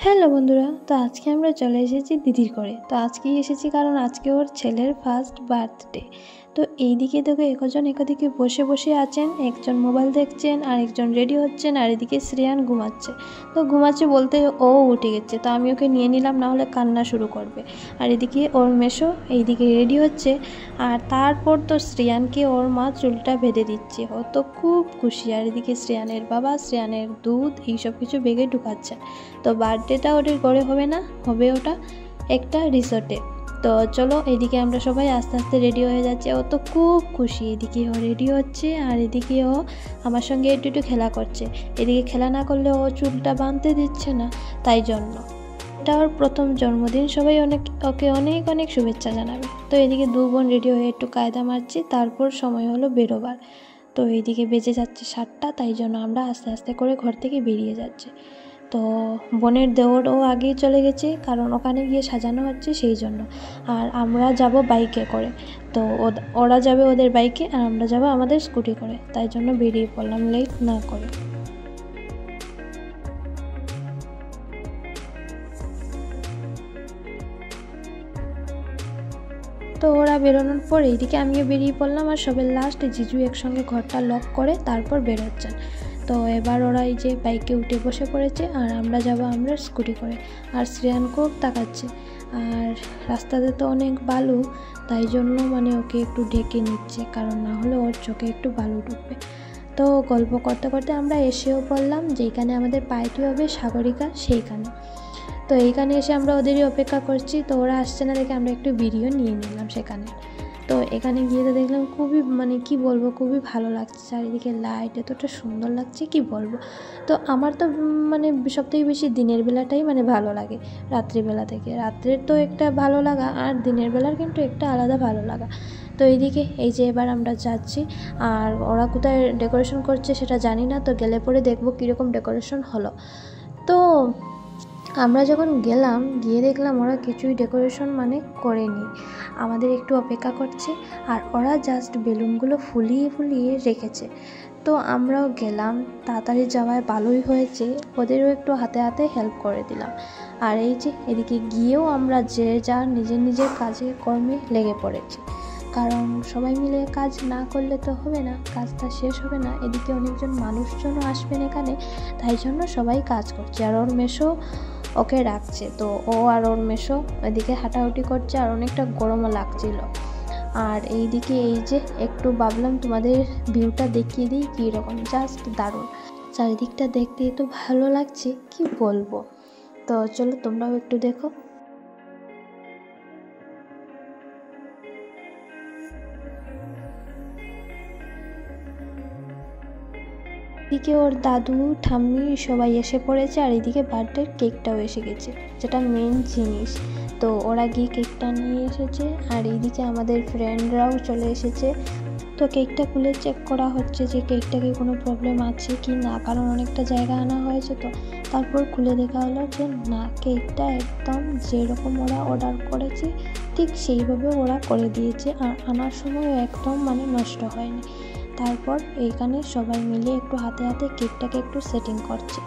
Hello বন্ধুরা, তো আজকে আমরা চলে এসেছি দিদির ঘরে। তো আজকেই এসেছি কারণ আজকে ওর ছেলের ফার্স্ট বার্থডে। তো এইদিকে দেখো একজন একদিকে বসে বসে আছেন, একজন মোবাইল দেখছেন আর একজন রেডি হচ্ছেন, আর এদিকে শ্রেয়ান ঘুমাচ্ছে। তো ঘুমাচ্ছে বলতে ও উঠে গেছে, তো আমি ওকে নিয়ে নিলাম, না হলে কান্না শুরু করবে। আর এদিকে ওর মেশো এইদিকে রেডি হচ্ছে, আর তারপর তো শ্রেয়ানকে ওর মা চুলটা বেঁধে দিচ্ছে। ও তো খুব খুশি। আর এদিকে শ্রেয়ানের বাবা শ্রেয়ানের দুধ এইসব কিছু বেগে ঢুকাচ্ছেন। তো বার্থডেটা ওদের ঘরে হবে না, হবে ওটা একটা রিসোর্টে। তো চলো এদিকে আমরা সবাই আস্তে আস্তে রেডি হয়ে যাচ্ছে। ও তো খুব খুশি, এদিকে ও রেডি হচ্ছে আর এদিকে ও আমার সঙ্গে একটু একটু খেলা করছে। এদিকে খেলা না করলে ও চুলটা বাঁধতে দিচ্ছে না, তাই জন্য। এটা ওর প্রথম জন্মদিন, সবাই ওকে অনেক অনেক শুভেচ্ছা জানাবে। তো এদিকে দু বোন রেডি হয়ে একটু কায়দা মারছি, তারপর সময় হলো বেরোবার। তো এইদিকে বেজে যাচ্ছে 7টা, তাই জন্য আমরা আস্তে আস্তে করে ঘর থেকে বেরিয়ে যাচ্ছি। তো বোনের দেওরও আগেই চলে গেছে, কারণ ওখানে গিয়ে সাজানো হচ্ছে সেই জন্য। আর আমরা যাব বাইকে করে। তো ওরা যাবে ওদের বাইকে আর আমরা যাব আমাদের স্কুটি করে, তাই জন্য বেরিয়ে পড়লাম লেট না করে। তো ওরা বেরোনোর পর এইদিকে আমিও বেরিয়ে পড়লাম, আর সবের লাস্ট জিজু একসঙ্গে ঘরটা লক করে তারপর বেরোচ্ছেন। তো এবার ওরা এই যে বাইকে উঠে বসে পড়েছে আর আমরা যাব আমরা স্কুটি করে। আর শ্রেয়ান খুব তাকাচ্ছে, আর রাস্তাতে তো অনেক বালু, তাই জন্য ওকে একটু ঢেকে নিচ্ছে, কারণ না হলে ওর চোখে একটু বালু ঢুকবে। তো গল্প করতে করতে আমরা এসেও পড়লাম যেখানে আমাদের পাইতে হবে সাগরিকা, সেইখানে। তো এইখানে এসে আমরা ওদেরই অপেক্ষা করছি। তো ওরা আসছে না দেখে আমরা একটু ভিডিও নিয়ে নিলাম সেখানে। তো এখানে গিয়ে তো দেখলাম খুবই কি বলবো, খুবই ভালো লাগছে। চারিদিকে লাইট এতটা সুন্দর লাগছে কি বলবো। তো আমার তো সবথেকে বেশি দিনের বেলাটাই ভালো লাগে রাত্রিবেলা থেকে। রাত্রের তো একটা ভালো লাগা আর দিনের বেলার কিন্তু একটা আলাদা ভালো লাগা। তো এইদিকে এই যে এবার আমরা যাচ্ছি, আর ওরা কোথায় ডেকোরেশন করছে সেটা জানি না, তো গেলে পরে দেখবো কীরকম ডেকোরেশন হলো। তো আমরা যখন গেলাম গিয়ে দেখলাম ওরা কিছুই ডেকোরেশন করেনি, আমাদের একটু অপেক্ষা করছে। আর ওরা জাস্ট বেলুনগুলো ফুলিয়ে ফুলিয়ে রেখেছে। তো আমরাও গেলাম, তাড়াতাড়ি যাওয়ায় ভালোই হয়েছে, ওদেরও একটু হাতে হাতে হেল্প করে দিলাম। আর এই যে এদিকে গিয়েও আমরা যে যার নিজের নিজের কাজে কর্মে লেগে পড়েছি, কারণ সবাই মিলে কাজ না করলে তো হবে না, কাজটা শেষ হবে না। এদিকে অনেকজন মানুষজনও আসবেন এখানে, তাই জন্য সবাই কাজ করছে। আর ওর মেশো ওকে রাখছে, তো ও আর ওর মেশো এদিকে হাঁটাহুটি করছে, আর অনেকটা গরমও লাগছিল। আর এইদিকে এই যে একটু ভাবলাম তোমাদের ভিউটা দেখিয়ে দিই কীরকম, জাস্ট দারুণ। চারিদিকটা দেখতে তো ভালো লাগছে কি বলবো। তো চলো তোমরাও একটু দেখো। এদিকে ওর দাদু ঠাম্মি সবাই এসে পড়েছে, আর এদিকে বার্থডের কেকটাও এসে গেছে, যেটা মেন জিনিস। তো ওরা গিয়ে কেকটা নিয়ে এসেছে, আর এইদিকে আমাদের ফ্রেন্ডরাও চলে এসেছে। তো কেকটা খুলে চেক করা হচ্ছে যে কেকটাকে কোনো প্রবলেম আছে কি না, কারণ অনেকটা জায়গা আনা হয়েছে। তো তারপর খুলে দেখা হলো যে না, কেকটা একদম যেরকম ওরা অর্ডার করেছে ঠিক সেইভাবে ওরা করে দিয়েছে, আর আনার সময় একদম নষ্ট হয়নি। তারপর এইখানে সবাই মিলে একটু হাতে হাতে কেকটাকে একটু সেটিং করছে।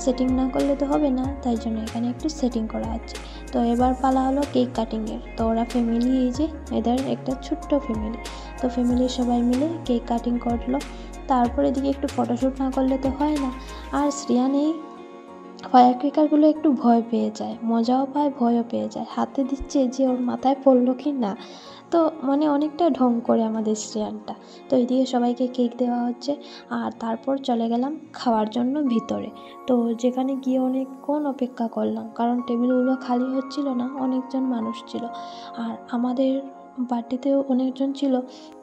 সেটিং না করলে তো হবে না, তাই জন্য এখানে একটু সেটিং করা হচ্ছে। তো এবার পালা হলো কেক কাটিংয়ের। তো ওরা ফ্যামিলি, এই যে এদের একটা ছোট্ট ফ্যামিলি, তো ফ্যামিলির সবাই মিলে কেক কাটিং করলো। তারপর এদিকে একটু ফটোশ্যুট না করলে তো হয় না। আর শ্রেয়ান এই ফায়ার ক্র্যাকারগুলো একটু ভয় পেয়ে যায়, মজাও পায় ভয়ও পেয়ে যায়, হাতে দিচ্ছে যে ওর মাথায় পড়লো কি না। তো অনেকটা ঢং করে আমাদের শ্রেয়ানটা। তো এইদিকে সবাইকে কেক দেওয়া হচ্ছে, আর তারপর চলে গেলাম খাওয়ার জন্য ভিতরে। তো যেখানে গিয়ে অনেকক্ষণ অপেক্ষা করলাম, কারণ টেবিলগুলো খালি হচ্ছিল না, অনেকজন মানুষ ছিল। আর আমাদের বার্থডেতেও অনেকজন ছিল।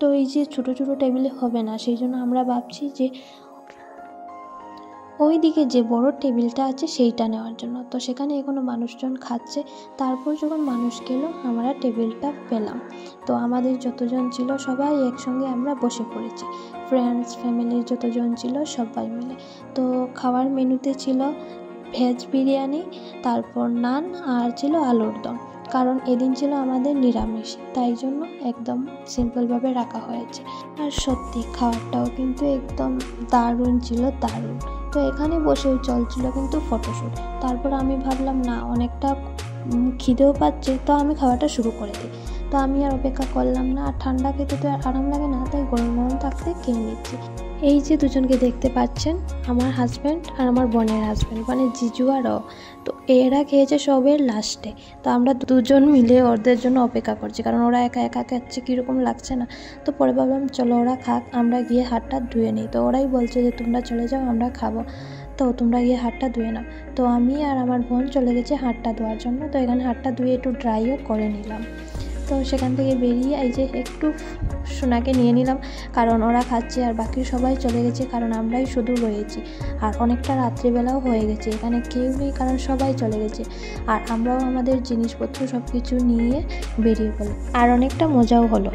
তো এই যে ছোটো ছোটো টেবিলে হবে না, সেই জন্য আমরা ভাবছি যে ওই দিকে যে বড় টেবিলটা আছে সেইটা নেওয়ার জন্য। তো সেখানে এখনও মানুষজন খাচ্ছে। তারপর যখন মানুষ গেল আমরা টেবিলটা পেলাম। তো আমাদের যতজন ছিল সবাই একসঙ্গে আমরা বসে পড়েছি, ফ্রেন্ডস ফ্যামিলির যতজন ছিল সবাই মিলে। তো খাওয়ার মেনুতে ছিল ভেজ বিরিয়ানি, তারপর নান, আর ছিল আলুর দম। কারণ এদিন ছিল আমাদের নিরামিষ, তাই জন্য একদম সিম্পলভাবে রাখা হয়েছে। আর সত্যি খাবারটাও কিন্তু একদম দারুণ ছিল, দারুণ। তো এখানে বসেও চলছিল কিন্তু ফটোশ্যুট। তারপর আমি ভাবলাম না, অনেকটা খিদেও পাচ্ছে, তো আমি খাওয়াটা শুরু করে দিই। তো আমি আর অপেক্ষা করলাম না, আর ঠান্ডা খেতে তো আর আরাম লাগে না, তাই গরম গরম থাকতে খেয়ে নিচ্ছি। এই যে দুজনকে দেখতে পাচ্ছেন, আমার হাজব্যান্ড আর আমার বোনের হাজব্যান্ড, মানে জিজু আর ও। তো এরা খেয়েছে সবের লাস্টে। তো আমরা দুজন মিলে ওদের জন্য অপেক্ষা করছি, কারণ ওরা একা একা খাচ্ছে, কীরকম লাগছে না। তো পরে ভাবলাম চলো ওরা খাক, আমরা গিয়ে হাতটা ধুয়ে নিই। তো ওরাই বলছে যে তোমরা চলে যাও, আমরা খাবো, তো তোমরা গিয়ে হাতটা ধুয়ে নাও। তো আমি আর আমার বোন চলে গেছি হাতটা ধোয়ার জন্য। তো এখানে হাতটা ধুয়ে একটু ড্রাইও করে নিলাম। তো সেখান থেকে বেরিয়ে এই যে একটু সোনাকে নিয়ে নিলাম, কারণ ওরা খাচ্ছে আর বাকি সবাই চলে গেছে, কারণ আমরাই শুধু রয়েছি। আর অনেকটা রাত্রিবেলাও হয়ে গেছে, এখানে কেউ নেই, কারণ সবাই চলে গেছে। আর আমরাও আমাদের জিনিসপত্র সব কিছু নিয়ে বেরিয়ে পড়লাম, আর অনেকটা মজাও হলো।